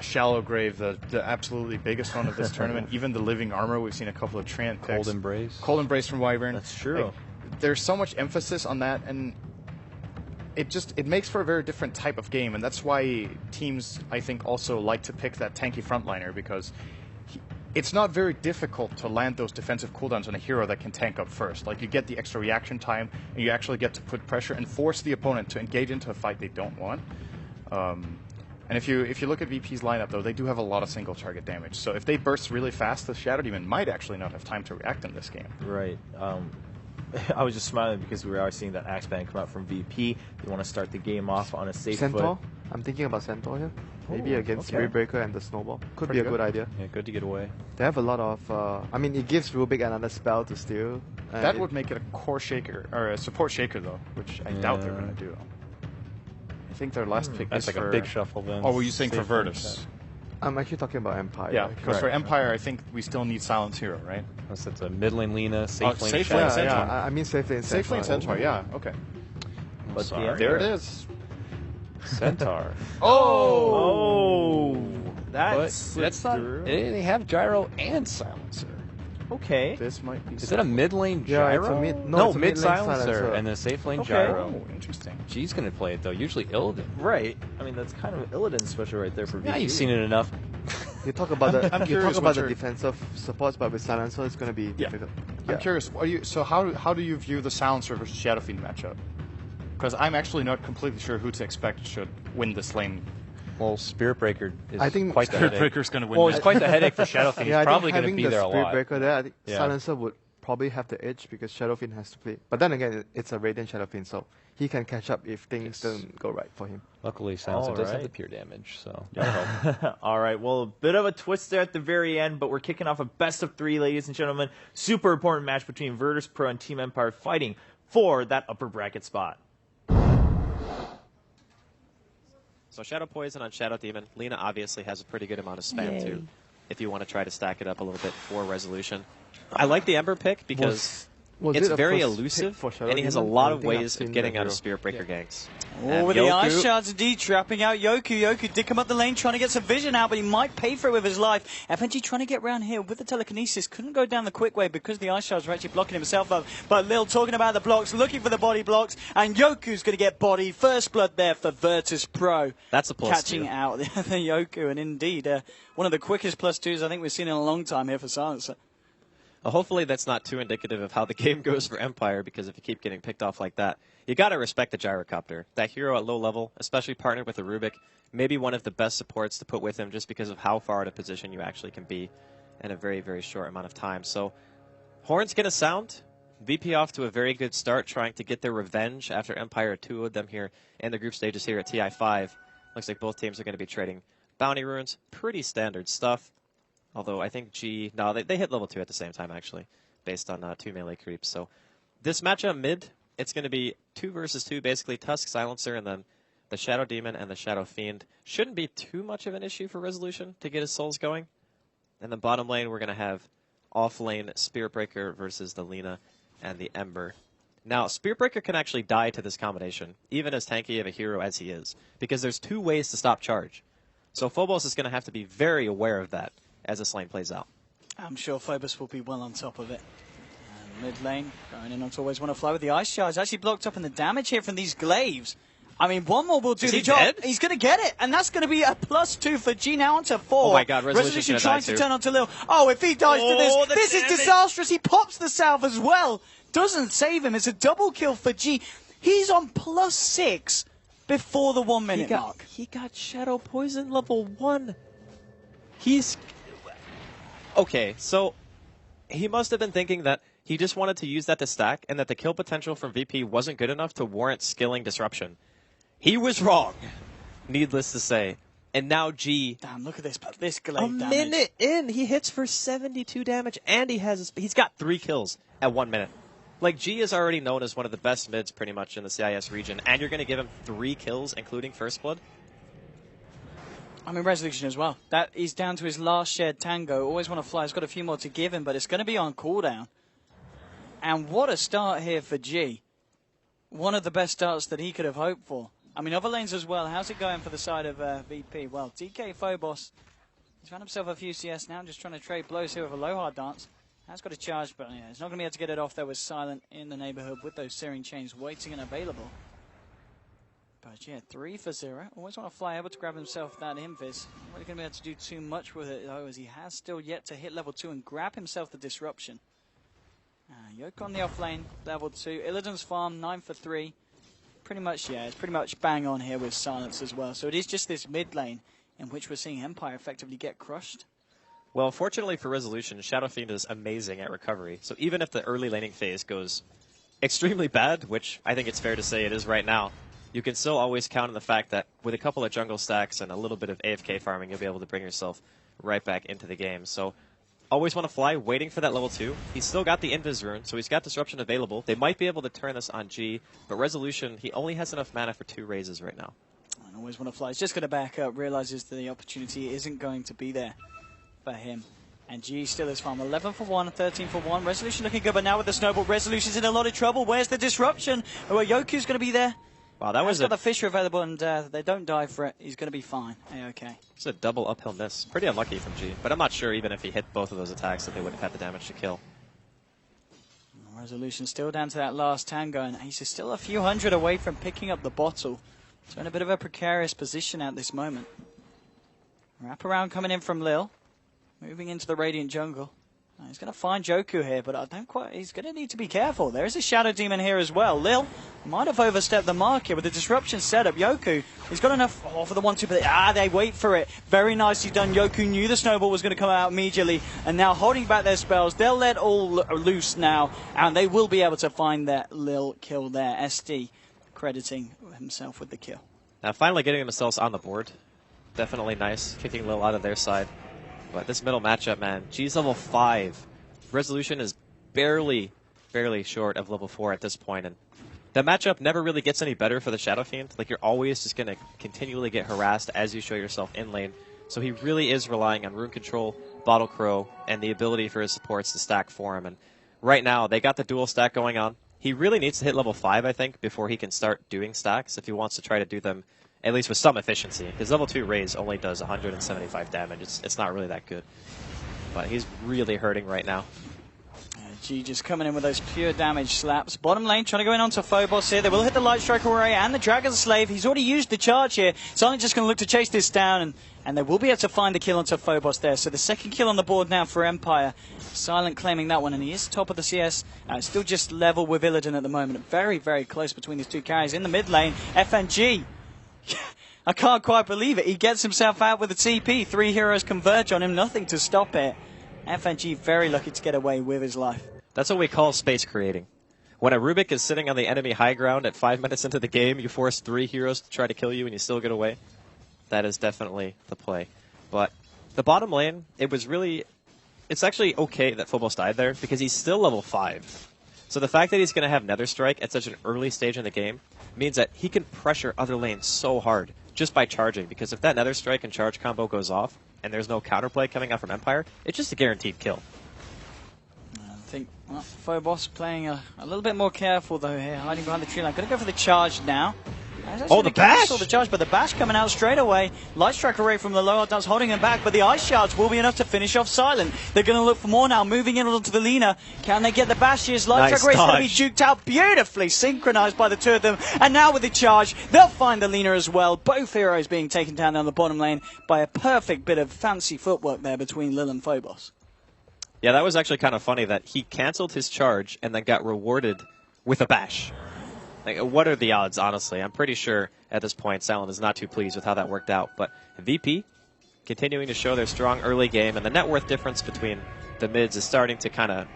Shallow Grave, the absolutely biggest one of this tournament. Even the Living Armor, we've seen a couple of Treant picks. Cold Embrace. Cold Embrace from Wyvern. That's true. Like, there's so much emphasis on that, and it makes for a very different type of game, and that's why teams, I think, also like to pick that tanky frontliner, because it's not very difficult to land those defensive cooldowns on a hero that can tank up first. Like, you get the extra reaction time, and you actually get to put pressure and force the opponent to engage into a fight they don't want. And if you look at VP's lineup, though, they do have a lot of single target damage. So if they burst really fast, the Shadow Demon might actually not have time to react in this game. Right. I was just smiling because we are seeing that Axe Band come out from VP. They want to start the game off on a safe Centaur? foot. I'm thinking about Centaur here. Maybe Ooh, against okay. Spirit Breaker and the Snowball. Could be a good idea. Yeah, good to get away. They have a lot of... I mean, it gives Rubik another spell to steal. That would make it a core shaker, or a support shaker, though, which I doubt they're going to do. I think their last pick That's is like for... a big shuffle then. Oh, were you saying for Safe Virtus? I'm actually talking about Empire. Yeah, because for Empire, I think we still need Silence Hero, right? Unless it's a mid lane Lina, safe lane safe Shadow. lane Yeah, Centaur. yeah, I mean safe lane Centaur. Safe lane Centaur, yeah, okay. But Sorry. There it is. Centaur. Oh! That's not... They have Gyro and Silencer. Okay. This might be... Is that a mid lane Yeah, Gyro? it's a mid... No, it's a mid mid-lane Silencer and a safe lane Okay. Gyro. Oh, interesting. G's going to play it, though. Usually Illidan. Right. I mean, that's kind of Illidan special right there for VP. Yeah, you've seen it enough. You talk about the I'm you curious talk what about the your- defensive supports, but with Silencer, it's going to be Yeah. difficult. I'm curious, so how do you view the Silencer versus Shadow Fiend matchup? Because I'm actually not completely sure who to expect should win this lane. Well, Spirit Breaker is I think quite the Spirit headache. Breaker's going to win. Well, this. it's quite the headache for Shadow Fiend. Yeah, He's I probably think going to be having there the a Spirit lot. Breaker there, I think Yeah. Silencer would probably have the edge because Shadowfiend has to play. But then again, it's a Radiant Shadowfiend, so he can catch up if things don't go right for him. Luckily, Silencer does have Alright. the pure damage, so that'll help. All right, well, a bit of a twist there at the very end, but we're kicking off a best of three, ladies and gentlemen. Super important match between Virtus Pro and Team Empire fighting for that upper bracket spot. So Shadow Poison on Shadow Demon. Lina obviously has a pretty good amount of spam, too, if you want to try to stack it up a little bit for resolution. I like the Ember pick because Was it's it a very first pick elusive, for Shadow and he has a Demon? lot I of think I've ways seen of getting the out of hero. Spirit Breaker ganks. Oh, And with the Yoku- Ice Shards indeed trapping out Yoku. Yoku did come up the lane trying to get some vision out, but he might pay for it with his life. FNG trying to get around here with the telekinesis. Couldn't go down the quick way because the Ice Shards were actually blocking himself up. But Lil talking about the blocks, looking for the body blocks, and Yoku's going to get bodied. First blood there for Virtus Pro. That's a plus Catching two. out the Yoku, and indeed one of the quickest +2s I think we've seen in a long time here for Silencer. Hopefully that's not too indicative of how the game goes for Empire, because if you keep getting picked off like that, you got to respect the Gyrocopter. That hero at low level, especially partnered with a Rubik, maybe one of the best supports to put with him just because of how far out of position you actually can be in a very, very short amount of time. So Horn's going to sound. VP off to a very good start, trying to get their revenge after Empire 2-0'd them here in the group stages here at TI5. Looks like both teams are going to be trading bounty runes. Pretty standard stuff. Although I think G... No, they hit level 2 at the same time, actually, based on 2 melee creeps. So this matchup mid, it's going to be 2 versus 2, basically Tusk, Silencer, and then the Shadow Demon and the Shadow Fiend. Shouldn't be too much of an issue for resolution to get his souls going. And then bottom lane, we're going to have off lane Spirit Breaker versus the Lina and the Ember. Now, Spirit Breaker can actually die to this combination, even as tanky of a hero as he is, because there's 2 ways to stop charge. So Phobos is going to have to be very aware of that as this lane plays out. I'm sure Phobos will be well on top of it. And mid lane, going in on to always want to fly with the Ice Charge. Actually blocked up in the damage here from these glaives. I mean, one more will do Is the he job. dead? He's going to get it, and that's going to be a +2 for G now onto 4. Oh my God, Resolution's gonna trying die to too. turn onto Lil. Oh, if he dies Oh, to the this is damage. disastrous. He pops the salve as well. Doesn't save him. It's a double kill for G. He's on +6 before the 1 minute mark. He got Shadow Poison level 1. He's... Okay, so he must have been thinking that he just wanted to use that to stack and that the kill potential from VP wasn't good enough to warrant skilling Disruption. He was wrong, needless to say. And now G, Damn, look at this a glaive damage. minute in, he hits for 72 damage, and he's got 3 kills at 1 minute. Like, G is already known as one of the best mids pretty much in the CIS region, and you're going to give him 3 kills, including First Blood? I mean, Resolution as well. That is down to his last shared tango. Always want to fly. He's got a few more to give him, but it's going to be on cooldown. And what a start here for G. One of the best starts that he could have hoped for. I mean, other lanes as well. How's it going for the side of VP? Well, DK Phobos, he's found himself a few CS now, just trying to trade blows here with a low hard dance. Has got a charge, but yeah, he's not going to be able to get it off. There was Silent in the neighborhood with those searing chains waiting and available. But yeah, 3 for 0. Always want to fly able to grab himself that invis. Not really going to be able to do too much with it, though, as he has still yet to hit level 2 and grab himself the disruption. Yoke on the off lane, level 2. Illidan's farm, 9 for 3. Pretty much, yeah, it's pretty much bang on here with Silence as well. So it is just this mid lane in which we're seeing Empire effectively get crushed. Well, fortunately for Resolution, Shadow Fiend is amazing at recovery. So even if the early laning phase goes extremely bad, which I think it's fair to say it is right now, you can still always count on the fact that with a couple of jungle stacks and a little bit of AFK farming, you'll be able to bring yourself right back into the game. So always want to fly, waiting for that level 2. He's still got the Invis rune, so he's got Disruption available. They might be able to turn this on G, but Resolution, he only has enough mana for 2 raises right now. I always want to fly. He's just going to back up, realizes that the opportunity isn't going to be there for him. And G still is farm. 11 for 1, 13 for 1. Resolution looking good, but now with the snowball, Resolution's in a lot of trouble. Where's the disruption? Oh, Yoku's going to be there. Wow, that was got the Fisher available, and they don't die for it. He's going to be fine. Okay. It's a double uphill miss. Pretty unlucky from G, but I'm not sure even if he hit both of those attacks that they would have had the damage to kill. Resolution still down to that last tango, and he's still a few hundred away from picking up the bottle. So in a bit of a precarious position at this moment. Wrap around coming in from Lil. Moving into the Radiant jungle. He's going to find Joku here, but I don't quite. He's going to need to be careful. There is a Shadow Demon here as well. Lil might have overstepped the mark here with the disruption setup. Yoku, he's got enough for the 1-2, but they wait for it. Very nicely done. Yoku knew the snowball was going to come out immediately, and now holding back their spells. They'll let all loose now, and they will be able to find that Lil kill there. SD crediting himself with the kill. Now finally getting themselves on the board. Definitely nice. Kicking Lil out of their side. But this middle matchup, man, G's level 5. Resolution is barely short of level 4 at this point, and the matchup never really gets any better for the Shadow Fiend. Like, you're always just going to continually get harassed as you show yourself in lane. So he really is relying on rune control, Bottle Crow, and the ability for his supports to stack for him. And right now, they got the dual stack going on. He really needs to hit level 5, I think, before he can start doing stacks if he wants to try to do them at least with some efficiency. His level 2 raise only does 175 damage. It's not really that good. But he's really hurting right now. G just coming in with those pure damage slaps. Bottom lane trying to go in onto Phobos here. They will hit the Light Strike Array and the Dragon's Slave. He's already used the charge here. Silent just going to look to chase this down, and they will be able to find the kill onto Phobos there. So the second kill on the board now for Empire. Silent claiming that one, and he is top of the CS. Still just level with Illidan at the moment. Very, very close between these two carries. In the mid lane, FNG. I can't quite believe it. He gets himself out with a TP. 3 heroes converge on him. Nothing to stop it. FNG very lucky to get away with his life. That's what we call space creating. When a Rubik is sitting on the enemy high ground at 5 minutes into the game, you force 3 heroes to try to kill you and you still get away. That is definitely the play. But the bottom lane, it's actually okay that Phobos died there because he's still level 5. So the fact that he's going to have Nether Strike at such an early stage in the game means that he can pressure other lanes so hard just by charging, because if that Nether Strike and charge combo goes off and there's no counterplay coming out from Empire, it's just a guaranteed kill. I think Phobos playing a little bit more careful though here, hiding behind the tree line. Going to go for the charge now. Oh, the bash! The charge, but the bash coming out straight away. Light Strike Array from the lower dance holding him back, but the Ice Shards will be enough to finish off Silent. They're going to look for more now, moving in onto the Lina. Can they get the bashes? Light Strike Array is going to be juked out, beautifully synchronized by the two of them. And now with the charge, they'll find the Lina as well. Both heroes being taken down the bottom lane by a perfect bit of fancy footwork there between Lil and Phobos. Yeah, that was actually kind of funny that he canceled his charge and then got rewarded with a bash. Like, what are the odds, honestly? I'm pretty sure at this point Silent is not too pleased with how that worked out. But VP continuing to show their strong early game, and the net worth difference between the mids is starting to kind of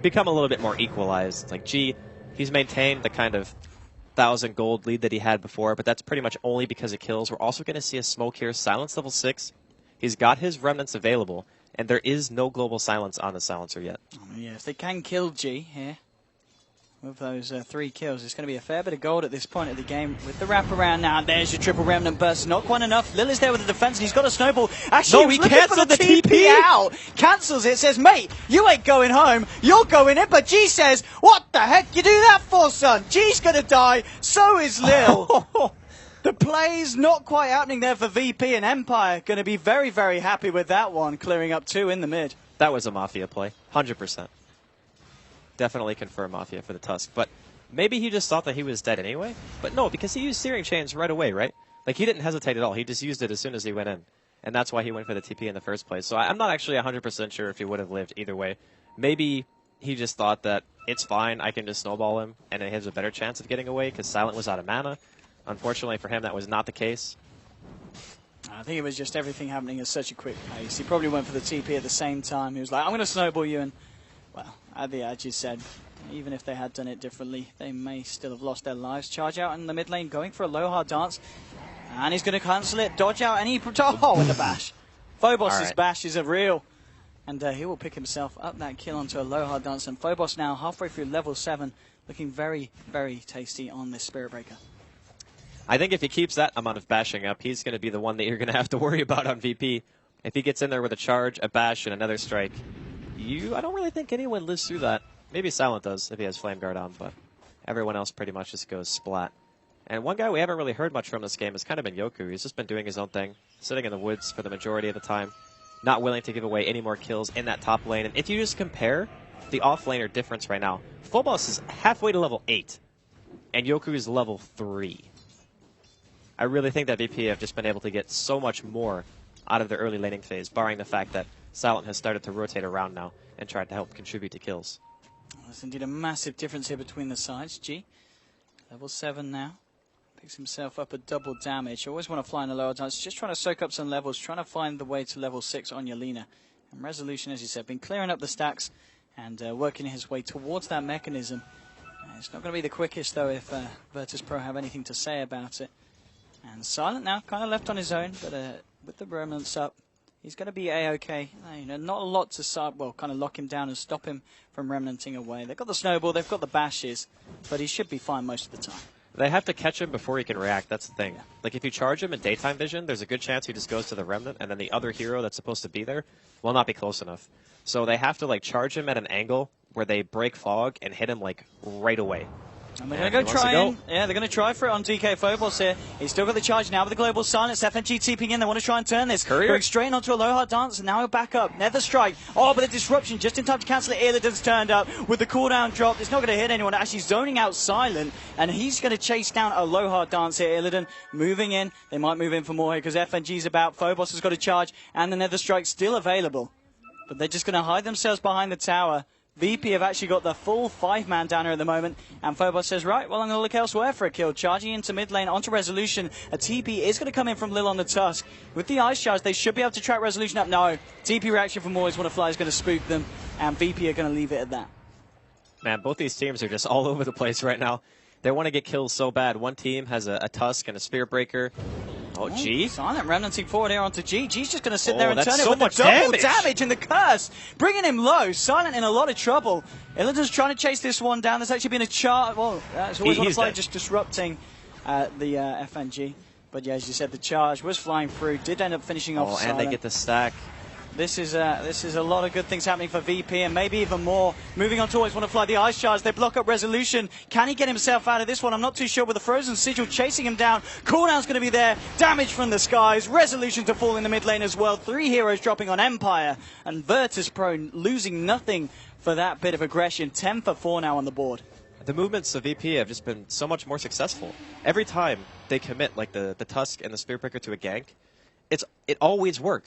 become a little bit more equalized. Like, G, he's maintained the kind of 1,000 gold lead that he had before, but that's pretty much only because of kills. We're also going to see a smoke here. Silence level 6. He's got his remnants available, and there is no global silence on the silencer yet. Yeah, if they can kill G here with those 3 kills, it's going to be a fair bit of gold at this point of the game with the wraparound now. There's your triple remnant burst. Not quite enough. Lil is there with the defense, and he's got a snowball. Actually, he cancelled the TP out. Cancels it. Says, mate, you ain't going home. You're going in. But G says, what the heck you do that for, son? G's going to die. So is Lil. The play's not quite happening there for VP, and Empire going to be very, very happy with that one, clearing up 2 in the mid. That was a Mafia play, 100%. Definitely confirm Mafia for the Tusk, but maybe he just thought that he was dead anyway. But no, because he used Searing Chains right away, right? Like, he didn't hesitate at all. He just used it as soon as he went in. And that's why he went for the TP in the first place. So I'm not actually 100% sure if he would have lived either way. Maybe he just thought that it's fine, I can just snowball him, and he has a better chance of getting away because Silent was out of mana. Unfortunately for him, that was not the case. I think it was just everything happening at such a quick pace. He probably went for the TP at the same time. He was like, I'm going to snowball you, and, well, as you said, even if they had done it differently, they may still have lost their lives. Charge out in the mid lane, going for a low hard dance, and he's going to cancel it, dodge out, and he... Oh, with the bash. Phobos' bash is a real... And he will pick himself up that kill onto a low hard dance. And Phobos now halfway through level 7, looking very, very tasty on this Spirit Breaker. I think if he keeps that amount of bashing up, he's going to be the one that you're going to have to worry about on VP. If he gets in there with a charge, a bash, and another strike, I don't really think anyone lives through that. Maybe Silent does if he has Flame Guard on, but everyone else pretty much just goes splat. And one guy we haven't really heard much from this game has kind of been Yoku. He's just been doing his own thing, sitting in the woods for the majority of the time. Not willing to give away any more kills in that top lane. And if you just compare the off-laner difference right now, Phobos is halfway to level 8, and Yoku is level 3. I really think that VP have just been able to get so much more out of their early laning phase, barring the fact that Silent has started to rotate around now and tried to help contribute to kills. There's indeed a massive difference here between the sides. G, level 7 now. Picks himself up at double damage. Always want to fly in the lower dance. Just trying to soak up some levels, trying to find the way to level 6 on Yelena. And Resolution, as you said, been clearing up the stacks and working his way towards that mechanism. It's not going to be the quickest, though, if Virtus.pro have anything to say about it. And Silent now, kind of left on his own, but with the remnants up, he's going to be A-OK. Not a lot to kind of lock him down and stop him from remnanting away. They've got the snowball, they've got the bashes, but he should be fine most of the time. They have to catch him before he can react. That's the thing. Yeah. Like, if you charge him in daytime vision, there's a good chance he just goes to the Remnant, and then the other hero that's supposed to be there will not be close enough. So they have to, like, charge him at an angle where they break fog and hit him, like, right away. And they're going to go try in. Yeah, they're going to try for it on DK Phobos here. He's still got the charge now with the global silence. FNG TPing in. They want to try and turn this. Courier. Going straight onto a low hard dance. And now he'll back up. Nether strike. Oh, but the disruption just in time to cancel it. Illidan's turned up with the cooldown drop. It's not going to hit anyone. Actually zoning out Silent. And he's going to chase down a low hard dance here. Illidan moving in. They might move in for more here because FNG's about. Phobos has got a charge. And the Nether strike still available. But they're just going to hide themselves behind the tower. VP have actually got the full 5-man downer at the moment, and Phobos says, right, well, I'm going to look elsewhere for a kill. Charging into mid lane, onto Resolution. A TP is going to come in from Lil on the Tusk. With the Ice Shards, they should be able to track Resolution up. No, TP reaction from Always Wanna Fly is going to spook them, and VP are going to leave it at that. Man, both these teams are just all over the place right now. They want to get kills so bad. One team has a Tusk and a Spirit Breaker. Oh, G. Silent remnanting forward here onto G. G's just going to sit there and turn so it with the double damage and the curse. Bringing him low. Silent in a lot of trouble. Illidan's trying to chase this one down. There's actually been a charge. Well, that's Always Wanna Fly just disrupting the FNG. But yeah, as you said, the charge was flying through. Did end up finishing off Silent. And they get the stack. This is a lot of good things happening for VP, and maybe even more. Moving on to Always Wanna Fly, the Ice Shards, they block up Resolution. Can he get himself out of this one? I'm not too sure, with the Frozen Sigil chasing him down. Cooldown's going to be there. Damage from the skies. Resolution to fall in the mid lane as well. 3 heroes dropping on Empire, and Virtus.pro losing nothing for that bit of aggression. 10 for 4 now on the board. The movements of VP have just been so much more successful. Every time they commit, like the Tusk and the Spirit Breaker to a gank, it always works.